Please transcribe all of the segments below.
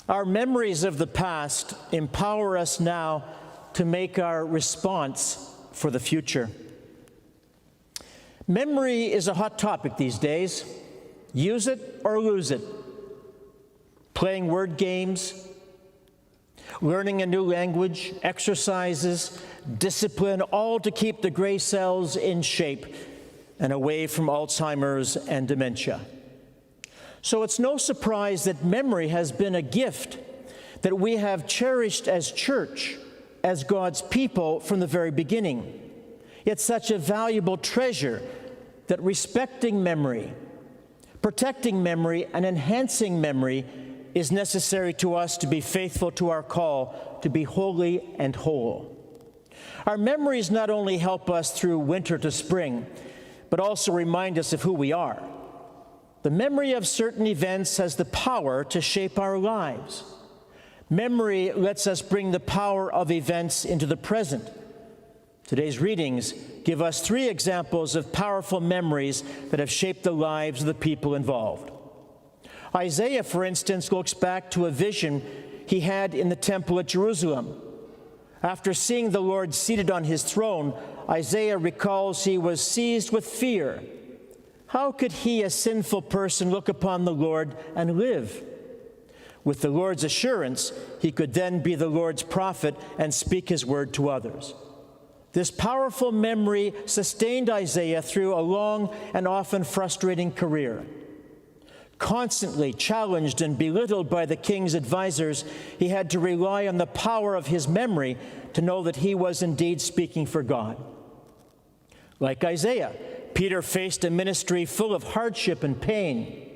Our memories of the past empower us now to make our response for the future. Memory is a hot topic these days. Use it or lose it. Playing word games, learning a new language, exercises, discipline, all to keep the gray cells in shape and away from Alzheimer's and dementia. So it's no surprise that memory has been a gift that we have cherished as church, as God's people from the very beginning. It's such a valuable treasure that respecting memory, protecting memory, and enhancing memory is necessary to us to be faithful to our call to be holy and whole. Our memories not only help us through winter to spring, but also remind us of who we are. The memory of certain events has the power to shape our lives. Memory lets us bring the power of events into the present. Today's readings give us 3 examples of powerful memories that have shaped the lives of the people involved. Isaiah, for instance, looks back to a vision he had in the temple at Jerusalem. After seeing the Lord seated on his throne, Isaiah recalls he was seized with fear. How could he, a sinful person, look upon the Lord and live? With the Lord's assurance, he could then be the Lord's prophet and speak his word to others. This powerful memory sustained Isaiah through a long and often frustrating career. Constantly challenged and belittled by the king's advisors, he had to rely on the power of his memory to know that he was indeed speaking for God. Like Isaiah, Peter faced a ministry full of hardship and pain.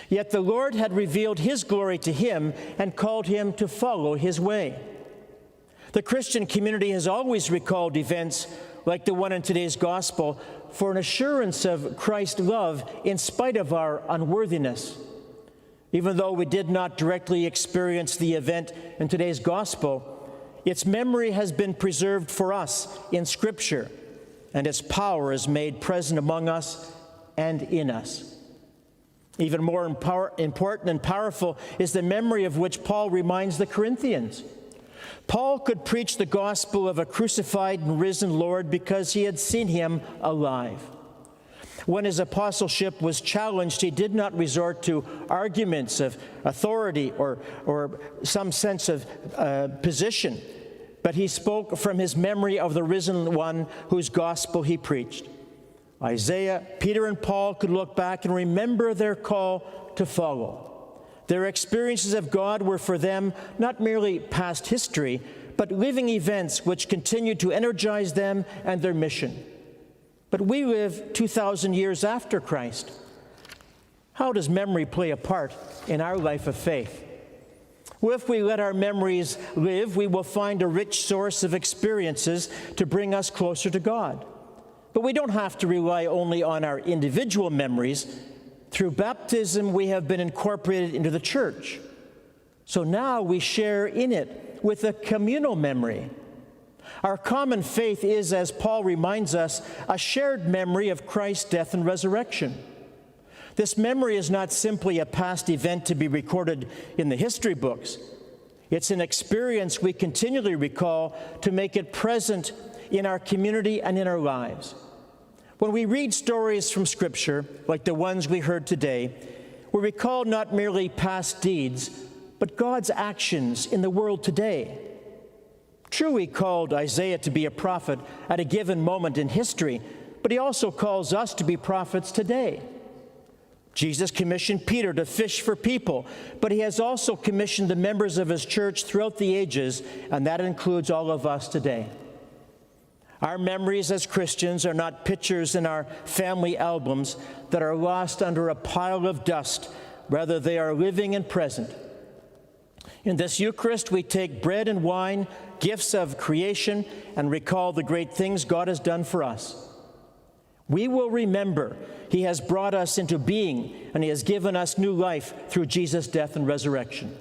Yet the Lord had revealed his glory to him and called him to follow his way. The Christian community has always recalled events like the one in today's gospel for an assurance of Christ's love in spite of our unworthiness. Even though we did not directly experience the event in today's gospel, its memory has been preserved for us in Scripture, and its power is made present among us and in us. Even more important and powerful is the memory of which Paul reminds the Corinthians. Paul could preach the gospel of a crucified and risen Lord because he had seen him alive. When his apostleship was challenged, he did not resort to arguments of authority or some sense of position, but he spoke from his memory of the risen one whose gospel he preached. Isaiah, Peter, and Paul could look back and remember their call to follow. Their experiences of God were for them not merely past history, but living events which continued to energize them and their mission. But we live 2,000 years after Christ. How does memory play a part in our life of faith? Well, if we let our memories live, we will find a rich source of experiences to bring us closer to God. But we don't have to rely only on our individual memories. Through baptism, we have been incorporated into the church. So now we share in it with a communal memory. Our common faith is, as Paul reminds us, a shared memory of Christ's death and resurrection. This memory is not simply a past event to be recorded in the history books. It's an experience we continually recall to make it present in our community and in our lives. When we read stories from Scripture, like the ones we heard today, we recall not merely past deeds, but God's actions in the world today. True, he called Isaiah to be a prophet at a given moment in history, but he also calls us to be prophets today. Jesus commissioned Peter to fish for people, but he has also commissioned the members of his church throughout the ages, and that includes all of us today. Our memories as Christians are not pictures in our family albums that are lost under a pile of dust. Rather, they are living and present. In this Eucharist, we take bread and wine, gifts of creation, and recall the great things God has done for us. We will remember he has brought us into being, and he has given us new life through Jesus' death and resurrection.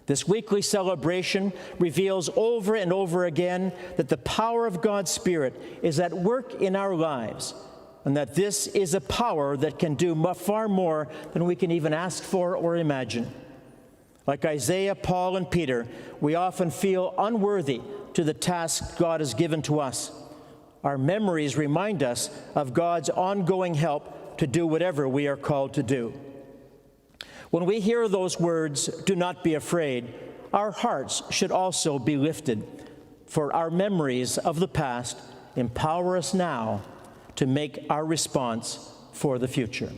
This weekly celebration reveals over and over again that the power of God's Spirit is at work in our lives, and that this is a power that can do far more than we can even ask for or imagine. Like Isaiah, Paul, and Peter, we often feel unworthy to the task God has given to us. Our memories remind us of God's ongoing help to do whatever we are called to do. When we hear those words, "Do not be afraid," our hearts should also be lifted, for our memories of the past empower us now to make our response for the future.